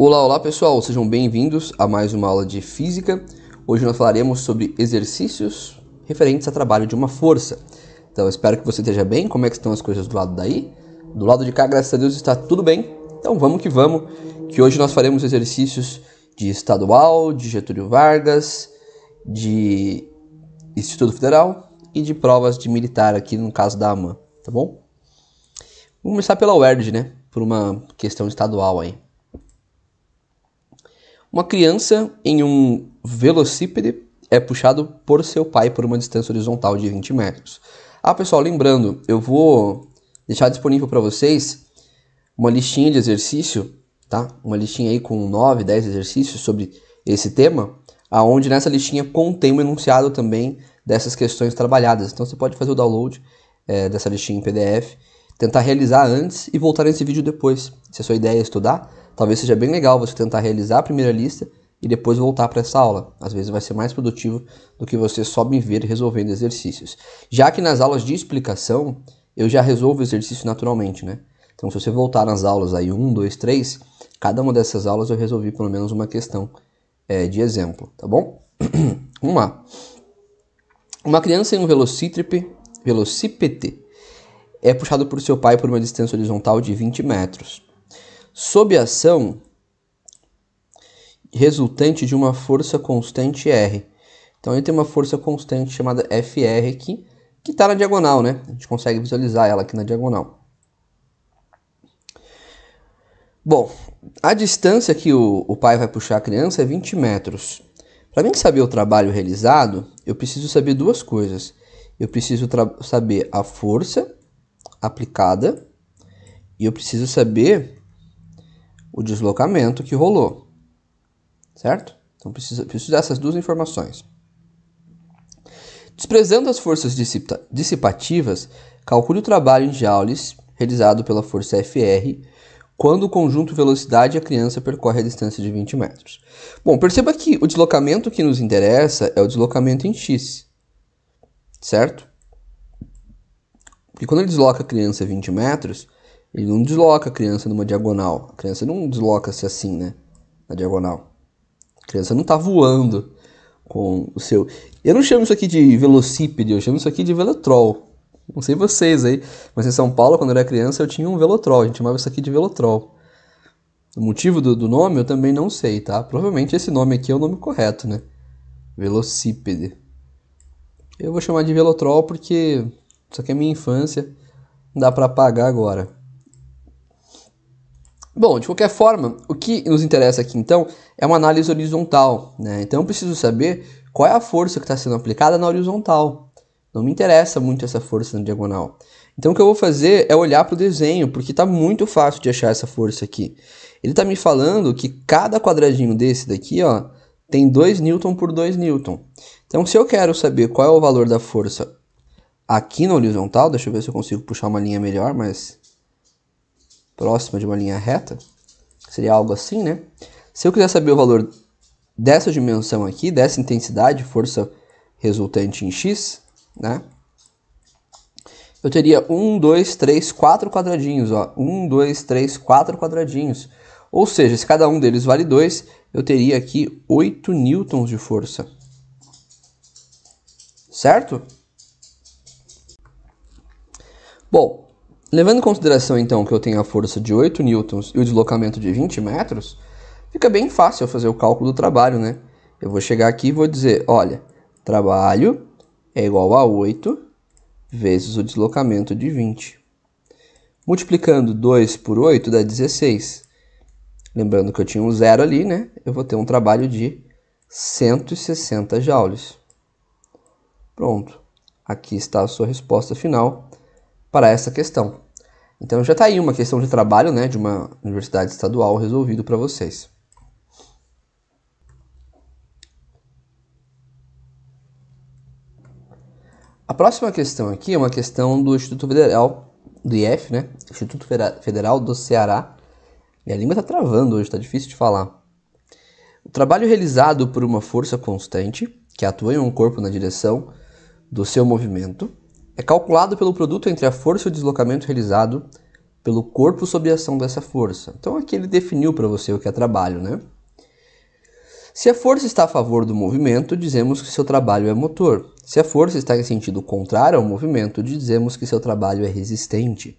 Olá, olá pessoal, sejam bem-vindos a mais uma aula de Física. Hoje nós falaremos sobre exercícios referentes ao trabalho de uma força. Então eu espero que você esteja bem. Como é que estão as coisas do lado daí? Do lado de cá, graças a Deus, está tudo bem. Então vamos, que hoje nós faremos exercícios de estadual, de Getúlio Vargas, de Instituto Federal e de provas de militar aqui no caso da AMAN, tá bom? Vamos começar pela UERJ, né? Por uma questão estadual aí. Uma criança em um velocípede é puxado por seu pai por uma distância horizontal de 20 metros. Pessoal, lembrando, eu vou deixar disponível para vocês uma listinha de exercício, tá? Uma listinha aí com 9, 10 exercícios sobre esse tema, aonde nessa listinha contém um enunciado também dessas questões trabalhadas. Então você pode fazer o download dessa listinha em PDF, tentar realizar antes e voltar nesse vídeo depois. Se a sua ideia é estudar, talvez seja bem legal você tentar realizar a primeira lista e depois voltar para essa aula. Às vezes vai ser mais produtivo do que você só me ver resolvendo exercícios. Já que nas aulas de explicação, eu já resolvo o exercício naturalmente, né? Então, se você voltar nas aulas aí 1, 2, 3, cada uma dessas aulas eu resolvi pelo menos uma questão de exemplo, tá bom? Vamos lá. Uma criança em um velocípede é puxado por seu pai por uma distância horizontal de 20 metros. Sob a ação resultante de uma força constante R. Então, ele tem uma força constante chamada FR aqui, que está na diagonal, né? A gente consegue visualizar ela aqui na diagonal. Bom, a distância que o pai vai puxar a criança é 20 metros. Para mim saber o trabalho realizado, eu preciso saber duas coisas. Eu preciso saber a força aplicada e eu preciso saber o deslocamento que rolou, certo? Então preciso dessas duas informações. Desprezando as forças dissipativas, calcule o trabalho em joules realizado pela força FR quando o conjunto velocidade a criança percorre a distância de 20 metros. Bom, perceba que o deslocamento que nos interessa é o deslocamento em x, certo? Porque quando ele desloca a criança 20 metros, ele não desloca a criança numa diagonal. A criança não desloca-se assim, né? Na diagonal. A criança não está voando com o seu... Eu não chamo isso aqui de velocípede, eu chamo isso aqui de velotrol. Não sei vocês aí, mas em São Paulo, quando eu era criança, eu tinha um velotrol. A gente chamava isso aqui de velotrol. O motivo do nome eu também não sei, tá? Provavelmente esse nome aqui é o nome correto, né? Velocípede. Eu vou chamar de velotrol porque isso aqui é minha infância. Não dá para apagar agora. Bom, de qualquer forma, o que nos interessa aqui então é uma análise horizontal, né? Então eu preciso saber qual é a força que está sendo aplicada na horizontal. Não me interessa muito essa força na diagonal. Então o que eu vou fazer é olhar para o desenho, porque está muito fácil de achar essa força aqui. Ele está me falando que cada quadradinho desse daqui, ó, tem 2 Newton por 2 Newton. Então se eu quero saber qual é o valor da força aqui na horizontal, deixa eu ver se eu consigo puxar uma linha melhor, mas próxima de uma linha reta, seria algo assim, né? Se eu quiser saber o valor dessa dimensão aqui, dessa intensidade, força resultante em x, né? Eu teria 1, 2, 3, 4 quadradinhos, ó. 1, 2, 3, 4 quadradinhos. Ou seja, se cada um deles vale 2, eu teria aqui 8 newtons de força. Certo? Bom, levando em consideração então que eu tenho a força de 8 newtons e o deslocamento de 20 metros, fica bem fácil eu fazer o cálculo do trabalho, né? Eu vou chegar aqui e vou dizer, olha, trabalho é igual a 8 vezes o deslocamento de 20. Multiplicando 2 por 8 dá 16. Lembrando que eu tinha um zero ali, né? Eu vou ter um trabalho de 160 joules. Pronto. Aqui está a sua resposta final para essa questão. Então já está aí uma questão de trabalho, né, de uma universidade estadual resolvido para vocês. A próxima questão aqui é uma questão do Instituto Federal, do IF, né, Instituto Federal do Ceará. Minha língua está travando hoje, está difícil de falar. O trabalho realizado por uma força constante, que atua em um corpo na direção do seu movimento, é calculado pelo produto entre a força e o deslocamento realizado pelo corpo sob a ação dessa força. Então aqui ele definiu para você o que é trabalho, né? Se a força está a favor do movimento, dizemos que seu trabalho é motor. Se a força está em sentido contrário ao movimento, dizemos que seu trabalho é resistente.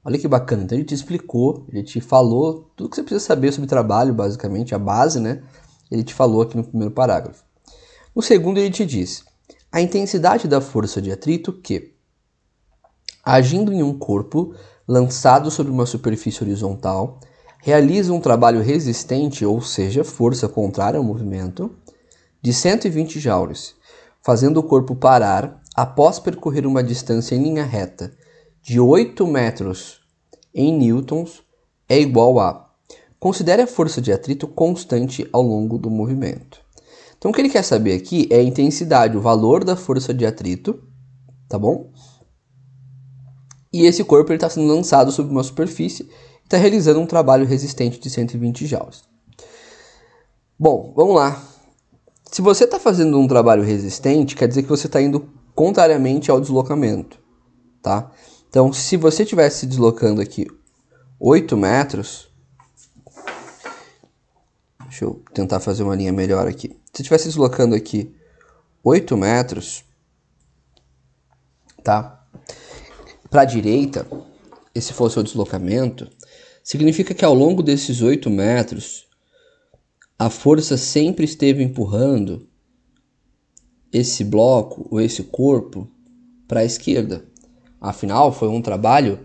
Olha que bacana, então ele te explicou, ele te falou tudo que você precisa saber sobre trabalho, basicamente, a base, né? Ele te falou aqui no primeiro parágrafo. No segundo ele te diz, a intensidade da força de atrito que, agindo em um corpo lançado sobre uma superfície horizontal, realiza um trabalho resistente, ou seja, força contrária ao movimento, de 120 joules, fazendo o corpo parar após percorrer uma distância em linha reta de 8 metros em newtons, é igual a... Considere a força de atrito constante ao longo do movimento. Então o que ele quer saber aqui é a intensidade, o valor da força de atrito, tá bom? E esse corpo está sendo lançado sobre uma superfície e está realizando um trabalho resistente de 120 joules. Bom, vamos lá. Se você está fazendo um trabalho resistente, quer dizer que você está indo contrariamente ao deslocamento, tá? Então, se você estivesse se deslocando aqui 8 metros... Deixa eu tentar fazer uma linha melhor aqui. Se estivesse deslocando aqui 8 metros, tá? Para a direita, esse fosse o deslocamento, significa que ao longo desses 8 metros, a força sempre esteve empurrando esse bloco ou esse corpo para a esquerda. Afinal, foi um trabalho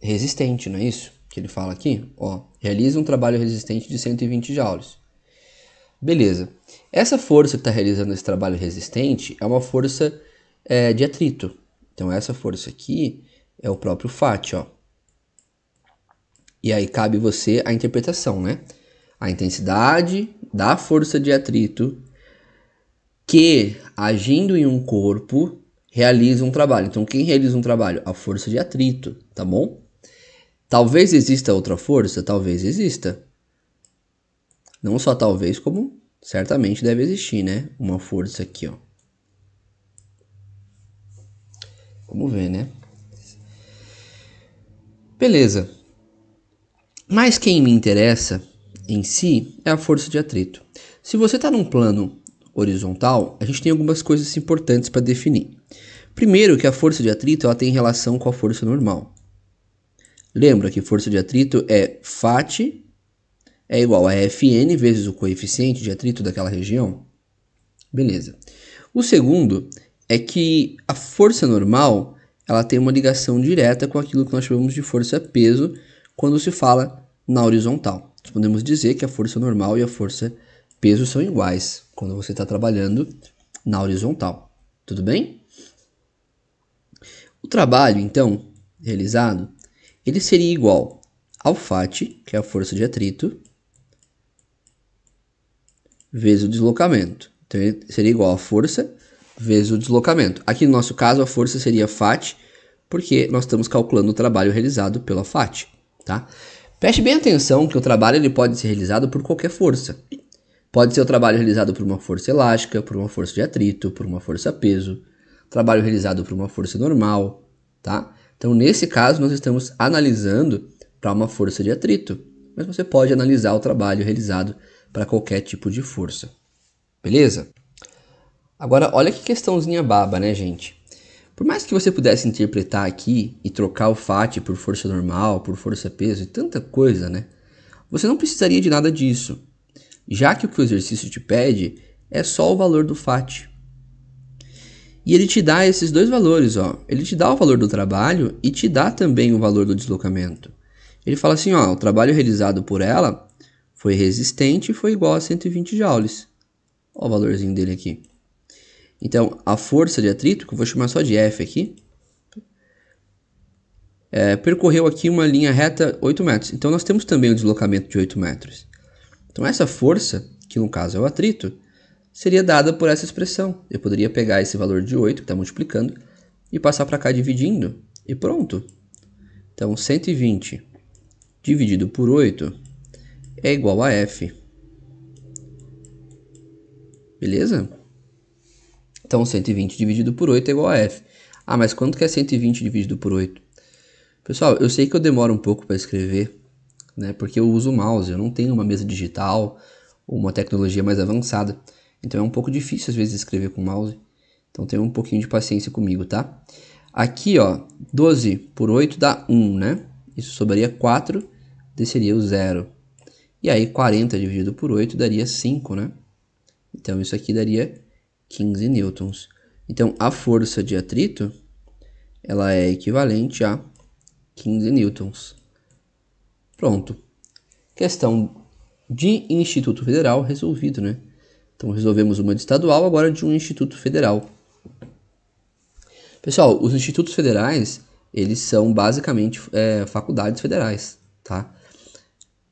resistente, não é isso? Que ele fala aqui, ó, realiza um trabalho resistente de 120 joules. Beleza. Essa força que está realizando esse trabalho resistente é uma força de atrito. Então essa força aqui é o próprio Fat, ó. E aí cabe você a interpretação, né? A intensidade da força de atrito que, agindo em um corpo, realiza um trabalho. Então quem realiza um trabalho? A força de atrito, tá bom? Talvez exista outra força? Talvez exista. Não só talvez, como certamente deve existir, né? Uma força aqui, ó. Vamos ver, né? Beleza. Mas quem me interessa em si é a força de atrito. Se você está num plano horizontal, a gente tem algumas coisas importantes para definir. Primeiro, que a força de atrito ela tem relação com a força normal. Lembra que força de atrito é Fat é igual a Fn vezes o coeficiente de atrito daquela região? Beleza. O segundo é que a força normal ela tem uma ligação direta com aquilo que nós chamamos de força-peso quando se fala na horizontal. Nós podemos dizer que a força normal e a força-peso são iguais quando você está trabalhando na horizontal. Tudo bem? O trabalho, então, realizado, ele seria igual ao Fat, que é a força de atrito, vezes o deslocamento. Então, ele seria igual a força vezes o deslocamento. Aqui no nosso caso, a força seria Fat, porque nós estamos calculando o trabalho realizado pela Fat, tá? Preste bem atenção que o trabalho ele pode ser realizado por qualquer força. Pode ser o trabalho realizado por uma força elástica, por uma força de atrito, por uma força-peso, trabalho realizado por uma força normal, tá? Então, nesse caso, nós estamos analisando para uma força de atrito, mas você pode analisar o trabalho realizado para qualquer tipo de força. Beleza? Agora, olha que questãozinha baba, né, gente? Por mais que você pudesse interpretar aqui e trocar o Fat por força normal, por força-peso e tanta coisa, né? Você não precisaria de nada disso, já que o que o exercício te pede é só o valor do Fat. E ele te dá esses dois valores, ó. Ele te dá o valor do trabalho e te dá também o valor do deslocamento. Ele fala assim, ó, o trabalho realizado por ela foi resistente e foi igual a 120 joules. Ó o valorzinho dele aqui. Então, a força de atrito, que eu vou chamar só de F aqui, percorreu aqui uma linha reta 8 metros. Então, nós temos também o deslocamento de 8 metros. Então, essa força, que no caso é o atrito, seria dada por essa expressão. Eu poderia pegar esse valor de 8, que está multiplicando, e passar para cá dividindo, e pronto. Então, 120 dividido por 8 é igual a F. Beleza? Então, 120 dividido por 8 é igual a F. Ah, mas quanto que é 120 dividido por 8? Pessoal, eu sei que eu demoro um pouco para escrever, né? Porque eu uso o mouse, eu não tenho uma mesa digital ou uma tecnologia mais avançada. Então é um pouco difícil às vezes escrever com o mouse. Então tenha um pouquinho de paciência comigo, tá? Aqui, ó, 12 por 8 dá 1, né? Isso sobraria 4, desceria o 0. E aí 40 dividido por 8 daria 5, né? Então isso aqui daria 15 newtons. Então a força de atrito, ela é equivalente a 15 newtons. Pronto. Questão de Instituto Federal resolvido, né? Então resolvemos uma de estadual, agora de um Instituto Federal. Pessoal, os institutos federais, eles são basicamente faculdades federais, tá?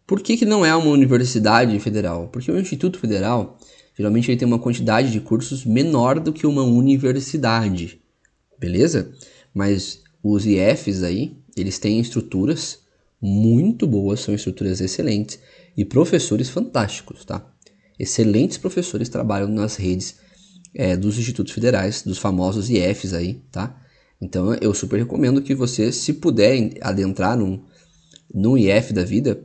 Por que não é uma universidade federal? Porque o Instituto Federal, geralmente ele tem uma quantidade de cursos menor do que uma universidade, beleza? Mas os IFs aí, eles têm estruturas muito boas, são estruturas excelentes e professores fantásticos, tá? Excelentes professores trabalham nas redes dos institutos federais, dos famosos IFs aí, tá? Então eu super recomendo que você, se puder adentrar num IF da vida,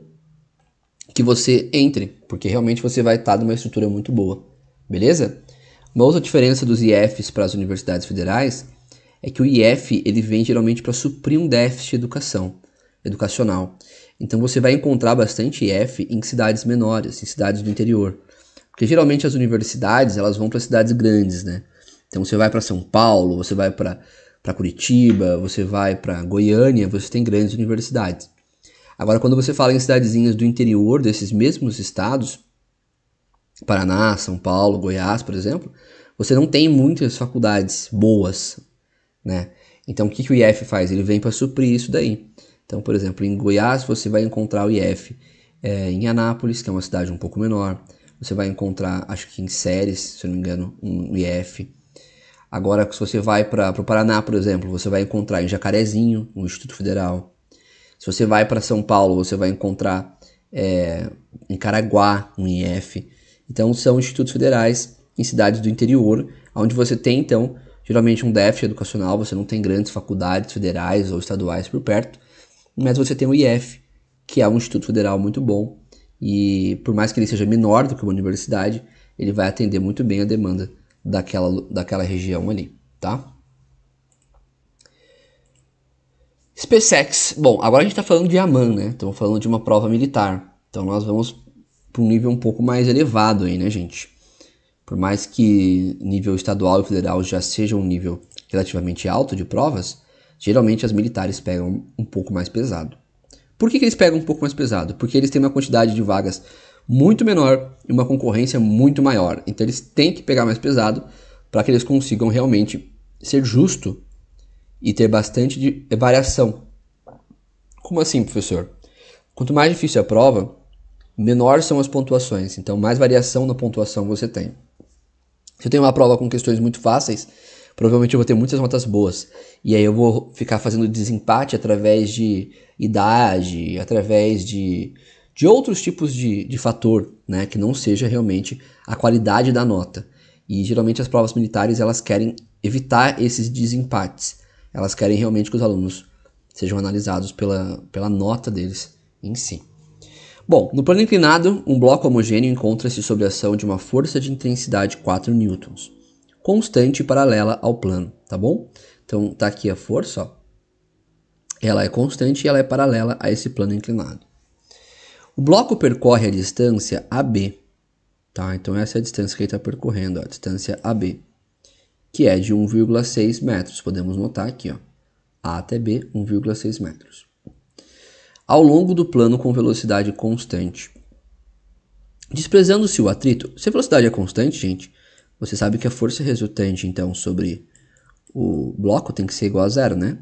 que você entre, porque realmente você vai estar numa estrutura muito boa, beleza? Uma outra diferença dos IFs para as universidades federais é que o IF ele vem geralmente para suprir um déficit de educacional. Então você vai encontrar bastante IF em cidades menores, em cidades do interior. Porque geralmente as universidades elas vão para cidades grandes, né? Então você vai para São Paulo, você vai para Curitiba, você vai para Goiânia, você tem grandes universidades. Agora, quando você fala em cidadezinhas do interior desses mesmos estados, Paraná, São Paulo, Goiás, por exemplo, você não tem muitas faculdades boas, né? Então, o que o IF faz? Ele vem para suprir isso daí. Então, por exemplo, em Goiás você vai encontrar o IF em Anápolis, que é uma cidade um pouco menor. Você vai encontrar, acho que em Ceres, se eu não me engano, um IF. Agora, se você vai para o Paraná, por exemplo, você vai encontrar em Jacarezinho, um Instituto Federal. Se você vai para São Paulo, você vai encontrar em Caraguá um IF. Então, são institutos federais em cidades do interior, onde você tem, então, geralmente um déficit educacional, você não tem grandes faculdades federais ou estaduais por perto, mas você tem o IF, que é um instituto federal muito bom, e por mais que ele seja menor do que uma universidade, ele vai atender muito bem a demanda daquela região ali, tá? SpaceX, bom, agora a gente está falando de AMAN, né? Estamos falando de uma prova militar, então nós vamos para um nível um pouco mais elevado aí, né, gente? Por mais que nível estadual e federal já seja um nível relativamente alto de provas, geralmente as militares pegam um pouco mais pesado. Por que eles pegam um pouco mais pesado? Porque eles têm uma quantidade de vagas muito menor e uma concorrência muito maior. Então eles têm que pegar mais pesado para que eles consigam realmente ser justo e ter bastante variação. Como assim, professor? Quanto mais difícil a prova, menor são as pontuações. Então mais variação na pontuação você tem. Se eu tenho uma prova com questões muito fáceis, provavelmente eu vou ter muitas notas boas. E aí eu vou ficar fazendo desempate através de idade, através de outros tipos de fator, né? Que não seja realmente a qualidade da nota. E geralmente as provas militares elas querem evitar esses desempates. Elas querem realmente que os alunos sejam analisados pela nota deles em si. Bom, no plano inclinado, um bloco homogêneo encontra-se sob a ação de uma força de intensidade 4 newtons, constante e paralela ao plano, tá bom? Então tá aqui a força, ó. Ela é constante e ela é paralela a esse plano inclinado. O bloco percorre a distância AB, tá? Então essa é a distância que ele está percorrendo, ó, a distância AB, que é de 1,6 metros. Podemos notar aqui, ó, A até B, 1,6 metros. Ao longo do plano com velocidade constante. Desprezando-se o atrito, se a velocidade é constante, gente, você sabe que a força resultante, então, sobre o bloco tem que ser igual a zero, né?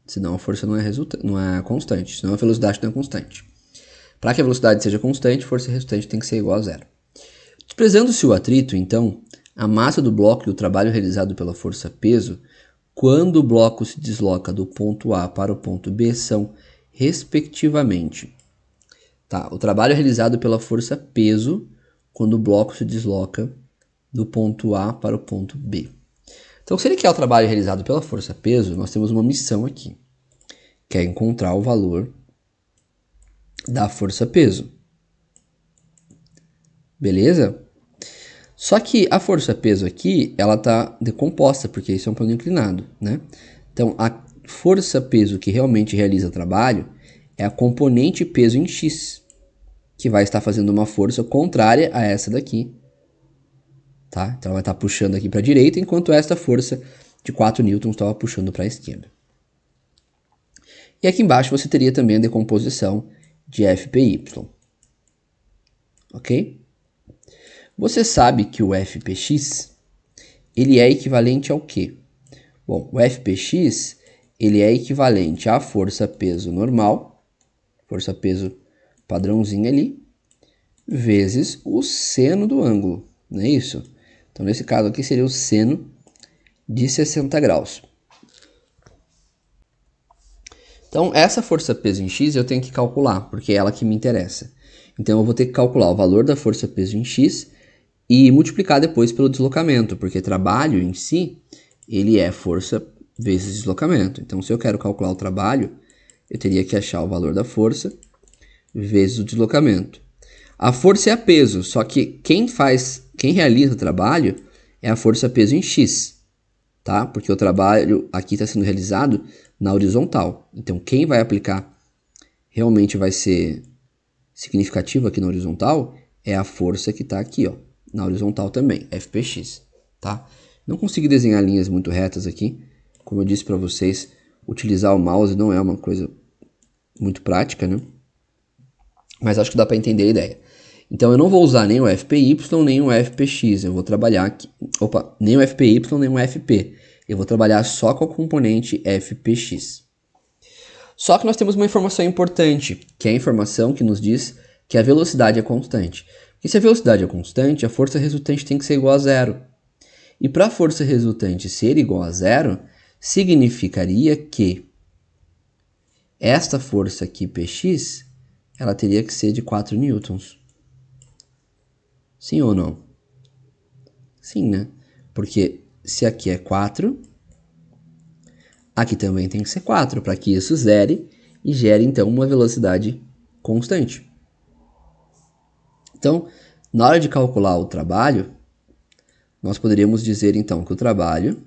Senão a força não é constante, senão a velocidade não é constante. Para que a velocidade seja constante, a força resultante tem que ser igual a zero. Desprezando-se o atrito, então, a massa do bloco e o trabalho realizado pela força-peso, quando o bloco se desloca do ponto A para o ponto B, são respectivamente, tá? O trabalho é realizado pela força peso quando o bloco se desloca do ponto A para o ponto B. Então, se ele quer o trabalho realizado pela força peso, nós temos uma missão aqui, que é encontrar o valor da força-peso. Beleza? Só que a força-peso aqui, ela está decomposta, porque isso é um plano inclinado, né? Então, a força-peso que realmente realiza o trabalho é a componente peso em x, que vai estar fazendo uma força contrária a essa daqui. Tá? Então, ela vai estar puxando aqui para a direita, enquanto esta força de 4 newtons estava puxando para a esquerda. E aqui embaixo você teria também a decomposição de FPY. Ok? Você sabe que o FPX, ele é equivalente ao quê? Bom, o FPX, ele é equivalente à força-peso normal, força-peso padrãozinho ali, vezes o seno do ângulo, não é isso? Então, nesse caso aqui seria o seno de 60 graus. Então, essa força-peso em x eu tenho que calcular, porque é ela que me interessa. Então, eu vou ter que calcular o valor da força-peso em x e multiplicar depois pelo deslocamento, porque trabalho em si, ele é força vezes deslocamento. Então, se eu quero calcular o trabalho, eu teria que achar o valor da força vezes o deslocamento. A força é peso, só que quem realiza o trabalho é a força-peso em x, tá? Porque o trabalho aqui está sendo realizado na horizontal. Então, quem vai aplicar realmente vai ser significativo aqui na horizontal é a força que está aqui, ó, na horizontal também, FPX, tá? Não consegui desenhar linhas muito retas aqui. Como eu disse para vocês, utilizar o mouse não é uma coisa muito prática, né? Mas acho que dá para entender a ideia. Então, eu não vou usar nem o FPY, nem o FPX. Eu vou trabalhar aqui... Opa, nem o FPY, nem o FP. Eu vou trabalhar só com a componente FPX. Só que nós temos uma informação importante, que é a informação que nos diz que a velocidade é constante. Porque se a velocidade é constante, a força resultante tem que ser igual a zero. E para a força resultante ser igual a zero, significaria que esta força aqui, Px, ela teria que ser de 4 newtons. Sim ou não? Sim, né? Porque se aqui é 4, aqui também tem que ser 4, para que isso zere e gere, então, uma velocidade constante. Então, na hora de calcular o trabalho, nós poderíamos dizer, então, que o trabalho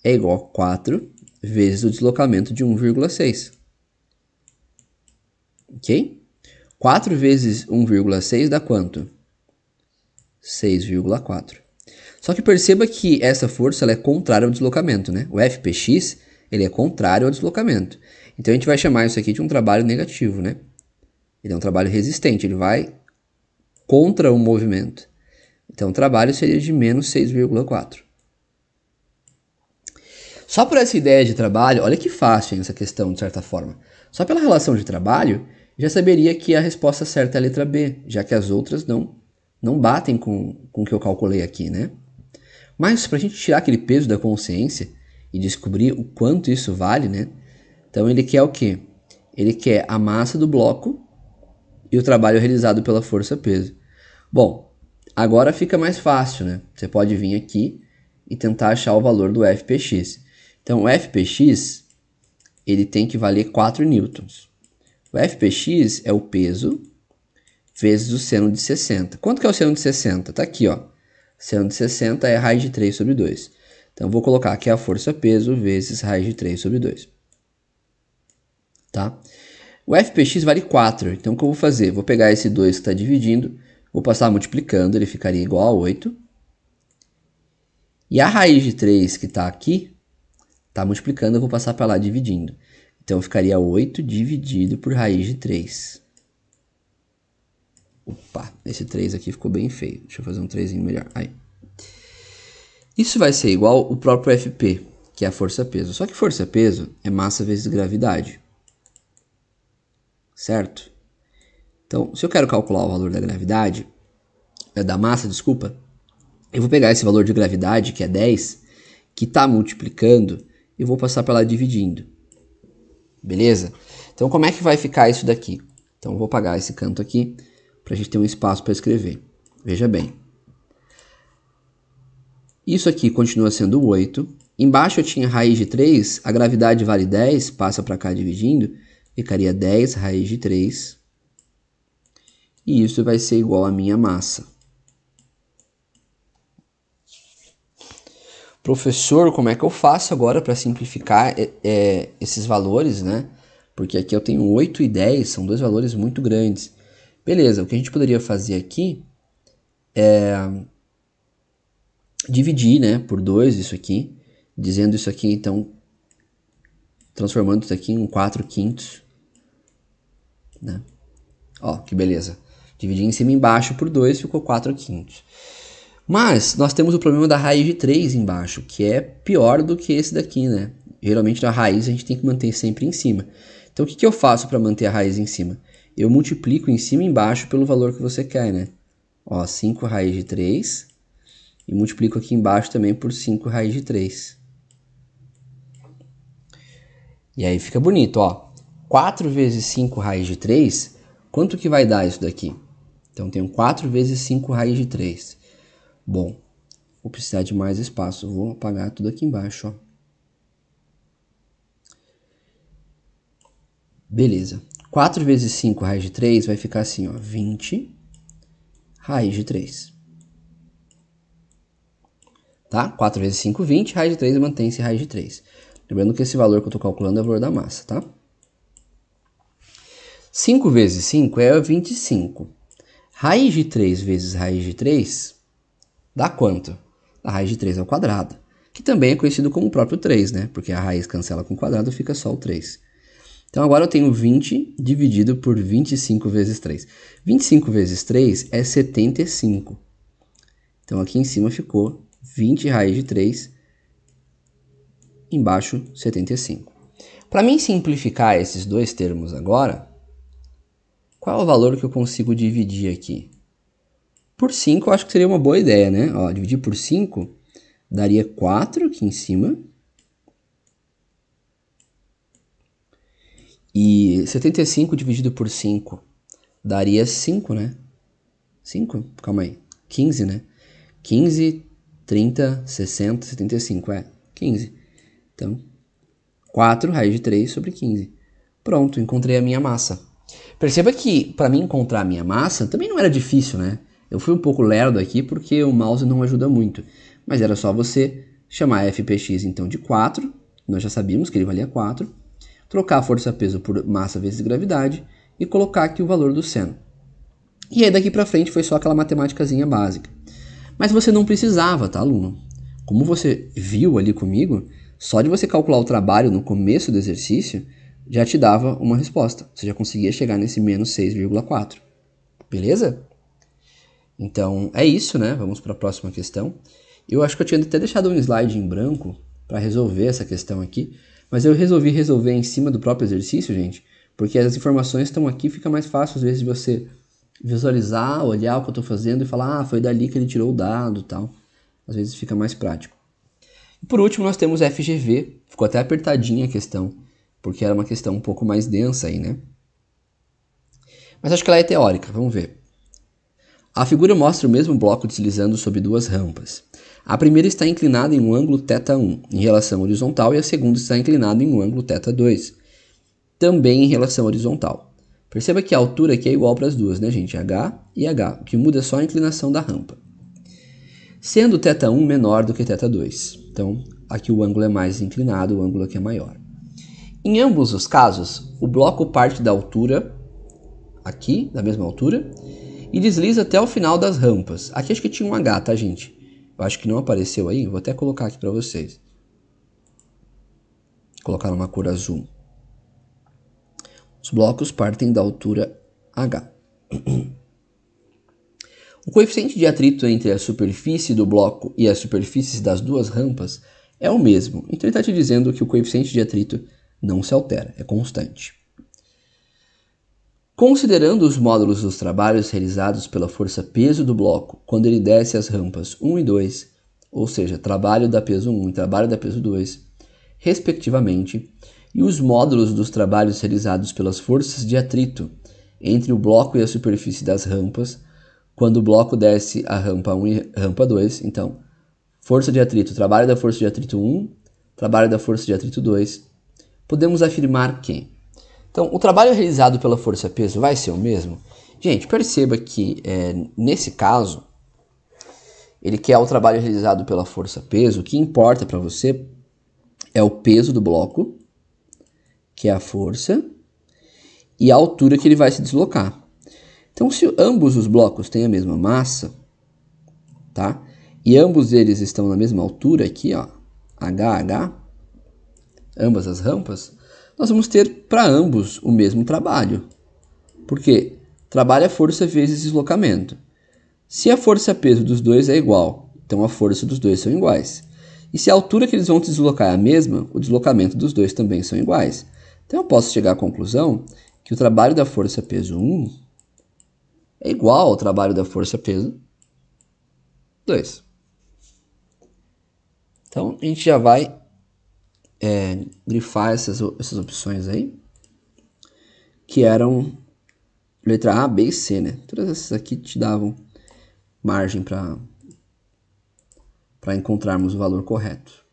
é igual a 4 vezes o deslocamento de 1,6. Ok? 4 vezes 1,6 dá quanto? 6,4. Só que perceba que essa força ela é contrária ao deslocamento, né? O FPX ele é contrário ao deslocamento. Então a gente vai chamar isso aqui de um trabalho negativo, né? Ele é um trabalho resistente, ele vai contra o movimento. Então o trabalho seria de menos 6,4. Só por essa ideia de trabalho, olha que fácil essa questão, de certa forma. Só pela relação de trabalho, já saberia que a resposta certa é a letra B, já que as outras não batem com o que eu calculei aqui, né? Mas para a gente tirar aquele peso da consciência e descobrir o quanto isso vale, né? Então ele quer o quê? Ele quer a massa do bloco e o trabalho realizado pela força-peso. Bom, agora fica mais fácil, né? Você pode vir aqui e tentar achar o valor do FPX. Então o FPX ele tem que valer 4 newtons. O FPX é o peso vezes o seno de 60. Quanto que é o seno de 60? Está aqui, ó. Seno de 60 é raiz de 3 sobre 2. Então, eu vou colocar aqui a força-peso vezes raiz de 3 sobre 2. Tá? O FPX vale 4. Então, o que eu vou fazer? Vou pegar esse 2 que está dividindo, vou passar multiplicando, ele ficaria igual a 8. E a raiz de 3 que está aqui, está multiplicando, eu vou passar para lá dividindo. Então, ficaria 8 dividido por raiz de 3. Opa, esse 3 aqui ficou bem feio. Deixa eu fazer um 3 melhor. Aí. Isso vai ser igual o próprio FP, que é a força-peso. Só que força-peso é massa vezes gravidade. Certo? Então, se eu quero calcular o valor da gravidade, da massa, desculpa, eu vou pegar esse valor de gravidade, que é 10, que está multiplicando, e vou passar para lá dividindo. Beleza? Então, como é que vai ficar isso daqui? Então, eu vou apagar esse canto aqui, para a gente ter um espaço para escrever. Veja bem. Isso aqui continua sendo 8 Embaixo eu tinha raiz de 3, a gravidade vale 10, passa para cá dividindo, ficaria 10 raiz de 3. E isso vai ser igual à minha massa. Professor, como é que eu faço agora para simplificar esses valores, né? Porque aqui eu tenho 8 e 10, são dois valores muito grandes. Beleza, o que a gente poderia fazer aqui é dividir, né, por 2 isso aqui, dizendo isso aqui, então, transformando isso aqui em 4/5, né? Ó, que beleza. Dividir em cima e embaixo por 2, ficou 4/5. Mas nós temos o problema da raiz de 3 embaixo, que é pior do que esse daqui, né? Geralmente na raiz a gente tem que manter sempre em cima. Então o que eu faço para manter a raiz em cima? Eu multiplico em cima e embaixo pelo valor que você quer, né? Ó, 5 raiz de 3. E multiplico aqui embaixo também por 5 raiz de 3. E aí fica bonito, ó. 4 vezes 5 raiz de 3, quanto que vai dar isso daqui? Então, tenho 4 vezes 5 raiz de 3. Bom, vou precisar de mais espaço. Vou apagar tudo aqui embaixo, ó. Beleza. 4 vezes 5 raiz de 3 vai ficar assim, ó. 20 raiz de 3. Tá? 4 vezes 5, 20. Raiz de 3 mantém-se raiz de 3. Lembrando que esse valor que eu estou calculando é o valor da massa, tá? 5 vezes 5 é 25. Raiz de 3 vezes raiz de 3 dá quanto? A raiz de 3 ao quadrado, que também é conhecido como o próprio 3, né? Porque a raiz cancela com o quadrado, fica só o 3. Então agora eu tenho 20 dividido por 25 vezes 3. 25 vezes 3 é 75. Então aqui em cima ficou 20 raiz de 3, embaixo 75. Para mim simplificar esses dois termos agora, qual é o valor que eu consigo dividir aqui? Por 5 eu acho que seria uma boa ideia, né? Ó, dividir por 5 daria 4 aqui em cima. E 75 dividido por 5 daria 5, né? 5? Calma aí. 15, né? 15, 30, 60, 75. 15. Então, 4 raiz de 3 sobre 15. Pronto, encontrei a minha massa. Perceba que, para mim encontrar a minha massa, também não era difícil, né? Eu fui um pouco lerdo aqui porque o mouse não ajuda muito. Mas era só você chamar fpx então de 4, nós já sabíamos que ele valia 4, trocar a força-peso por massa vezes gravidade e colocar aqui o valor do seno. E aí daqui para frente foi só aquela matemáticazinha básica. Mas você não precisava, tá, aluno? Como você viu ali comigo, só de você calcular o trabalho no começo do exercício já te dava uma resposta. Você já conseguia chegar nesse menos 6,4. Beleza? Então, é isso, né? Vamos para a próxima questão. Eu acho que eu tinha até deixado um slide em branco para resolver essa questão aqui, mas eu resolvi resolver em cima do próprio exercício, gente, porque as informações estão aqui, fica mais fácil às vezes de você visualizar, olhar o que eu estou fazendo e falar, ah, foi dali que ele tirou o dado e tal. Às vezes fica mais prático. E por último, nós temos FGV. Ficou até apertadinha a questão, porque era uma questão um pouco mais densa aí, né? Mas acho que ela é teórica, vamos ver. A figura mostra o mesmo bloco deslizando sobre duas rampas. A primeira está inclinada em um ângulo θ1 em relação horizontal e a segunda está inclinada em um ângulo θ2, também em relação horizontal. Perceba que a altura aqui é igual para as duas, né, gente? H e H, o que muda é só a inclinação da rampa. Sendo θ1 menor do que θ2. Então, aqui o ângulo é mais inclinado, o ângulo aqui é maior. Em ambos os casos, o bloco parte da altura, aqui, da mesma altura, e desliza até o final das rampas. Aqui acho que tinha um H, tá, gente? Eu acho que não apareceu aí, vou até colocar aqui para vocês. Vou colocar numa cor azul. Os blocos partem da altura H. O coeficiente de atrito entre a superfície do bloco e as superfícies das duas rampas é o mesmo. Então ele está te dizendo que o coeficiente de atrito não se altera, é constante. Considerando os módulos dos trabalhos realizados pela força-peso do bloco quando ele desce as rampas 1 e 2, ou seja, trabalho da peso 1 e trabalho da peso 2, respectivamente, e os módulos dos trabalhos realizados pelas forças de atrito entre o bloco e a superfície das rampas quando o bloco desce a rampa 1 e rampa 2, então, força de atrito, trabalho da força de atrito 1 trabalho da força de atrito 2, podemos afirmar que... Então, o trabalho realizado pela força-peso vai ser o mesmo? Gente, perceba que, nesse caso, ele quer o trabalho realizado pela força-peso. O que importa para você é o peso do bloco, que é a força, e a altura que ele vai se deslocar. Então, se ambos os blocos têm a mesma massa, tá? E ambos eles estão na mesma altura aqui, ó, HH, ambas as rampas, nós vamos ter para ambos o mesmo trabalho. Porque trabalho é força vezes deslocamento. Se a força-peso dos dois é igual, então a força dos dois são iguais. E se a altura que eles vão deslocar é a mesma, o deslocamento dos dois também são iguais. Então eu posso chegar à conclusão que o trabalho da força-peso 1 é igual ao trabalho da força-peso 2. Então a gente já vai grifar essas opções aí, que eram letra A, B e C, né? Todas essas aqui te davam margem para encontrarmos o valor correto.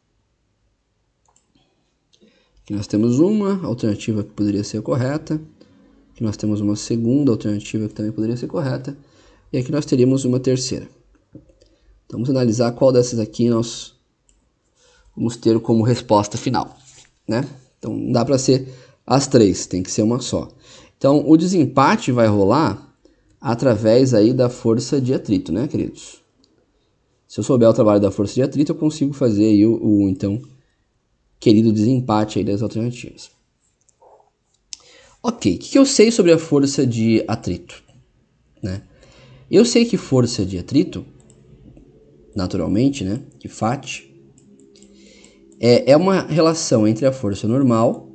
Aqui nós temos uma alternativa que poderia ser correta. Aqui nós temos uma segunda alternativa que também poderia ser correta. E aqui nós teríamos uma terceira. Então vamos analisar qual dessas aqui nós vamos ter como resposta final, né? Então não dá para ser as três, tem que ser uma só. Então o desempate vai rolar através aí da força de atrito, né, queridos? Se eu souber o trabalho da força de atrito, eu consigo fazer aí o então querido desempate aí das alternativas. Ok, o que eu sei sobre a força de atrito, né? Eu sei que força de atrito, naturalmente, né, que FAT, é uma relação entre a força normal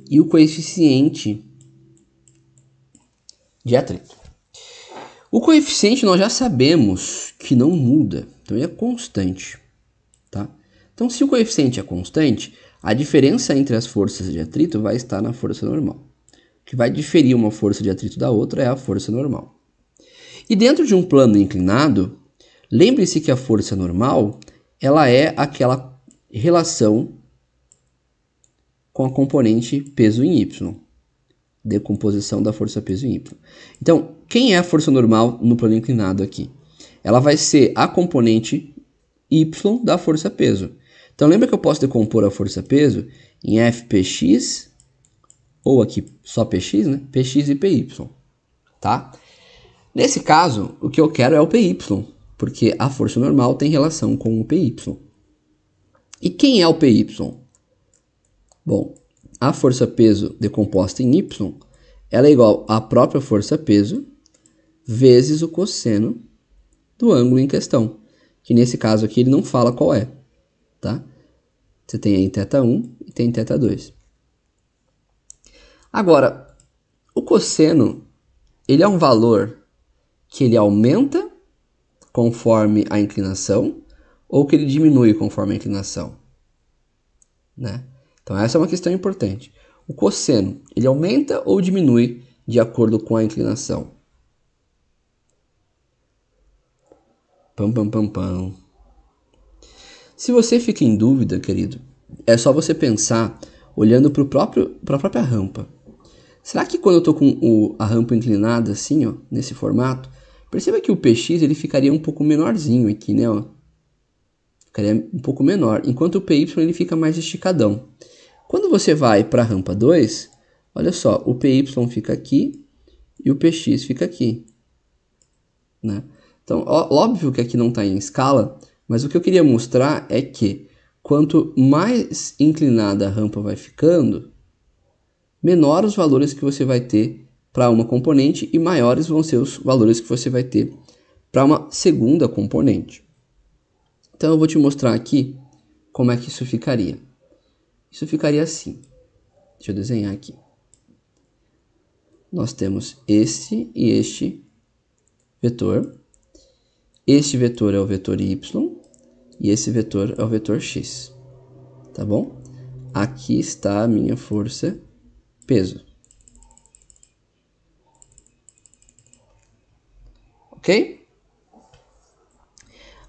e o coeficiente de atrito. O coeficiente nós já sabemos que não muda, então ele é constante, tá? Então se o coeficiente é constante, a diferença entre as forças de atrito vai estar na força normal. O que vai diferir uma força de atrito da outra é a força normal. E dentro de um plano inclinado, lembre-se que a força normal ela é aquela relação com a componente peso em Y. Decomposição da força peso em Y. Então, quem é a força normal no plano inclinado aqui? Ela vai ser a componente Y da força peso. Então, lembra que eu posso decompor a força peso em FPX, ou aqui só PX, né? PX e PY, tá? Nesse caso, o que eu quero é o PY, porque a força normal tem relação com o PY. E quem é o PY? Bom, a força-peso decomposta em Y, ela é igual à própria força-peso vezes o cosseno do ângulo em questão, que nesse caso aqui ele não fala qual é, tá? Você tem aí θ1 e tem θ2. Agora, o cosseno, ele é um valor que ele aumenta conforme a inclinação ou que ele diminui conforme a inclinação, né? Então essa é uma questão importante. O cosseno, ele aumenta ou diminui de acordo com a inclinação? Pam, pam, pam, pam. Se você fica em dúvida, querido, é só você pensar olhando para a própria rampa. Será que quando eu estou com a rampa inclinada assim, ó, nesse formato, perceba que o PX ele ficaria um pouco menorzinho aqui, né? Ó? Ficaria um pouco menor, enquanto o PY ele fica mais esticadão. Quando você vai para a rampa 2, olha só, o PY fica aqui e o PX fica aqui, né? Então, óbvio que aqui não está em escala, mas o que eu queria mostrar é que quanto mais inclinada a rampa vai ficando, menor os valores que você vai ter para uma componente e maiores vão ser os valores que você vai ter para uma segunda componente. Então eu vou te mostrar aqui como é que isso ficaria. Isso ficaria assim. Deixa eu desenhar aqui. Nós temos este e este vetor. Este vetor é o vetor y e esse vetor é o vetor x. Tá bom? Aqui está a minha força peso. Ok?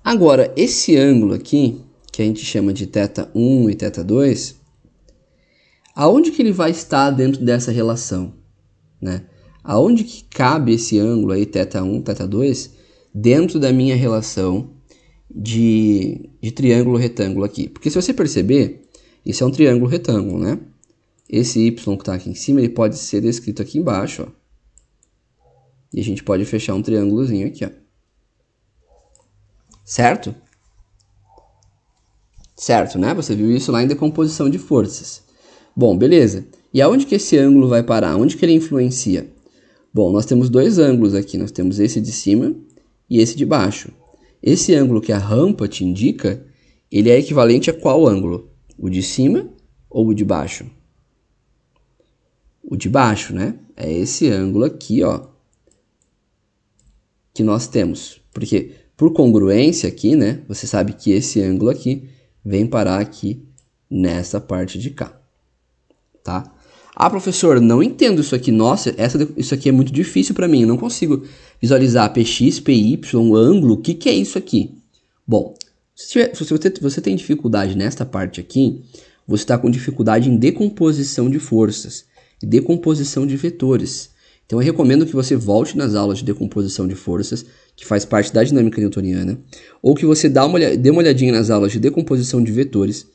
Agora, esse ângulo aqui, que a gente chama de θ1 e θ2, aonde que ele vai estar dentro dessa relação, né? Aonde que cabe esse ângulo aí, θ1, θ2, dentro da minha relação de triângulo retângulo aqui? Porque se você perceber, isso é um triângulo retângulo, né? Esse y que está aqui em cima, ele pode ser descrito aqui embaixo, ó. E a gente pode fechar um triângulozinho aqui, ó. Certo? Certo, né? Você viu isso lá em decomposição de forças. Bom, beleza. E aonde que esse ângulo vai parar? Onde que ele influencia? Bom, nós temos dois ângulos aqui. Nós temos esse de cima e esse de baixo. Esse ângulo que a rampa te indica, ele é equivalente a qual ângulo? O de cima ou o de baixo? O de baixo, né? É esse ângulo aqui, ó, que nós temos. Porque, por congruência aqui, né? Você sabe que esse ângulo aqui vem parar aqui nessa parte de cá. Tá? Ah, professor, não entendo isso aqui. Nossa, isso aqui é muito difícil para mim. Eu não consigo visualizar px, py, ângulo. O que é isso aqui? Bom, se você tem dificuldade nesta parte aqui, você está com dificuldade em decomposição de forças e decomposição de vetores. Então eu recomendo que você volte nas aulas de decomposição de forças, que faz parte da dinâmica newtoniana, ou que você dê uma olhadinha nas aulas de decomposição de vetores,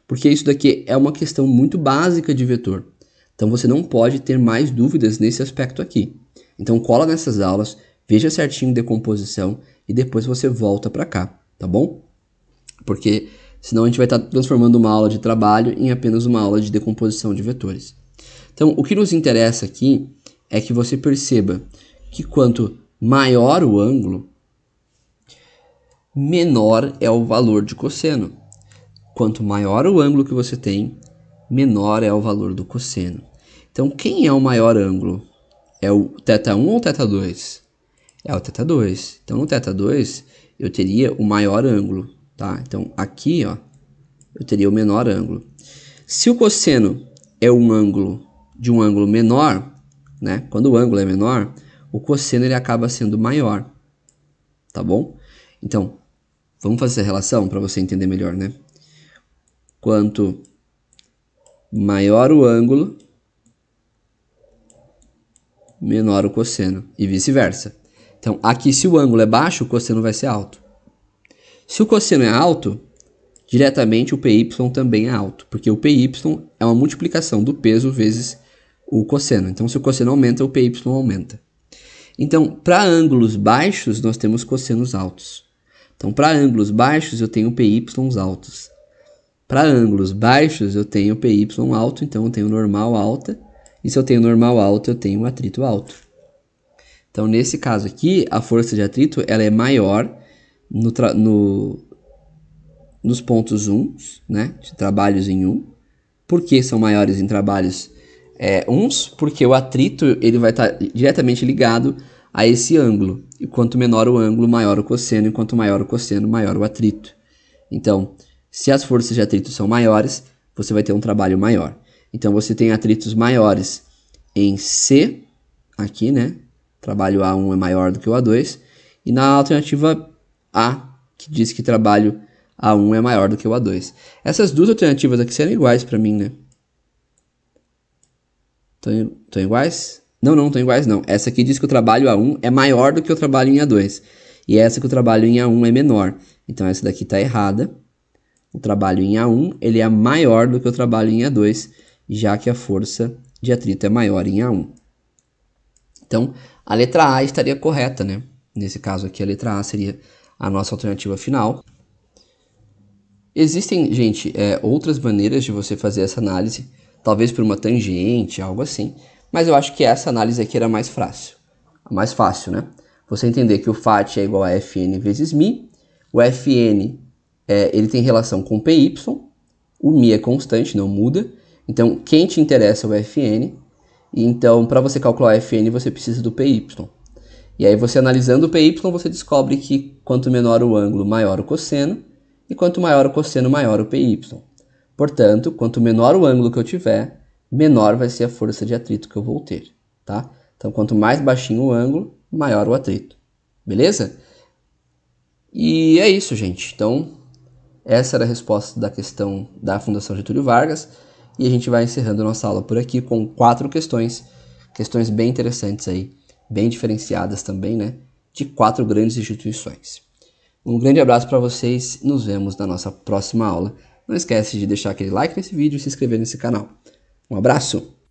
porque isso daqui é uma questão muito básica de vetor. Então você não pode ter mais dúvidas nesse aspecto aqui. Então cola nessas aulas, veja certinho decomposição e depois você volta para cá, tá bom? Porque senão a gente vai estar transformando uma aula de trabalho em apenas uma aula de decomposição de vetores. Então o que nos interessa aqui é que você perceba que quanto maior o ângulo, menor é o valor de cosseno. Quanto maior o ângulo que você tem, menor é o valor do cosseno. Então, quem é o maior ângulo? É o θ1 ou θ2? É o θ2. Então, no θ2, eu teria o maior ângulo, tá? Então, aqui, ó, eu teria o menor ângulo. Se o cosseno é um ângulo de um ângulo menor, né? Quando o ângulo é menor, o cosseno ele acaba sendo maior, tá bom? Então, vamos fazer essa relação para você entender melhor, né? Quanto maior o ângulo, menor o cosseno, e vice-versa. Então, aqui se o ângulo é baixo, o cosseno vai ser alto. Se o cosseno é alto, diretamente o PY também é alto, porque o PY é uma multiplicação do peso vezes o cosseno. Então, se o cosseno aumenta, o PY aumenta. Então, para ângulos baixos, nós temos cossenos altos. Então, para ângulos baixos, eu tenho PYs altos. Para ângulos baixos, eu tenho PY alto, então eu tenho normal alta. E se eu tenho normal alta, eu tenho atrito alto. Então, nesse caso aqui, a força de atrito ela é maior nos pontos 1, né, de trabalhos em 1. Por que são maiores em trabalhos uns? Porque o atrito ele vai estar diretamente ligado a esse ângulo. E quanto menor o ângulo, maior o cosseno. E quanto maior o cosseno, maior o atrito. Então, se as forças de atrito são maiores, você vai ter um trabalho maior. Então, você tem atritos maiores em C, aqui, né? Trabalho A1 é maior do que o A2. E na alternativa A, que diz que trabalho A1 é maior do que o A2. Essas duas alternativas aqui serão iguais para mim, né? Estão iguais? Não estão iguais, não. Essa aqui diz que o trabalho A1 é maior do que o trabalho em A2. E essa que o trabalho em A1 é menor. Então, essa daqui está errada. O trabalho em A1 ele é maior do que o trabalho em A2, já que a força de atrito é maior em A1. Então, a letra A estaria correta, né? Nesse caso aqui, a letra A seria a nossa alternativa final. Existem, gente, outras maneiras de você fazer essa análise, talvez por uma tangente, algo assim, mas eu acho que essa análise aqui era mais fácil, né? Você entender que o φ é igual a Fn vezes μ, o Fn ele tem relação com Py, o μ é constante, não muda, então quem te interessa é o Fn, e então para você calcular o Fn você precisa do Py. E aí você analisando o Py, você descobre que quanto menor o ângulo, maior o cosseno, e quanto maior o cosseno, maior o Py. Portanto, quanto menor o ângulo que eu tiver, menor vai ser a força de atrito que eu vou ter, tá? Então, quanto mais baixinho o ângulo, maior o atrito. Beleza? E é isso, gente. Então, Essa era a resposta da questão da Fundação Getúlio Vargas. E a gente vai encerrando a nossa aula por aqui com 4 questões bem interessantes aí, bem diferenciadas também, né? De 4 grandes instituições. Um grande abraço para vocês, nos vemos na nossa próxima aula. Não esquece de deixar aquele like nesse vídeo e se inscrever nesse canal. Um abraço!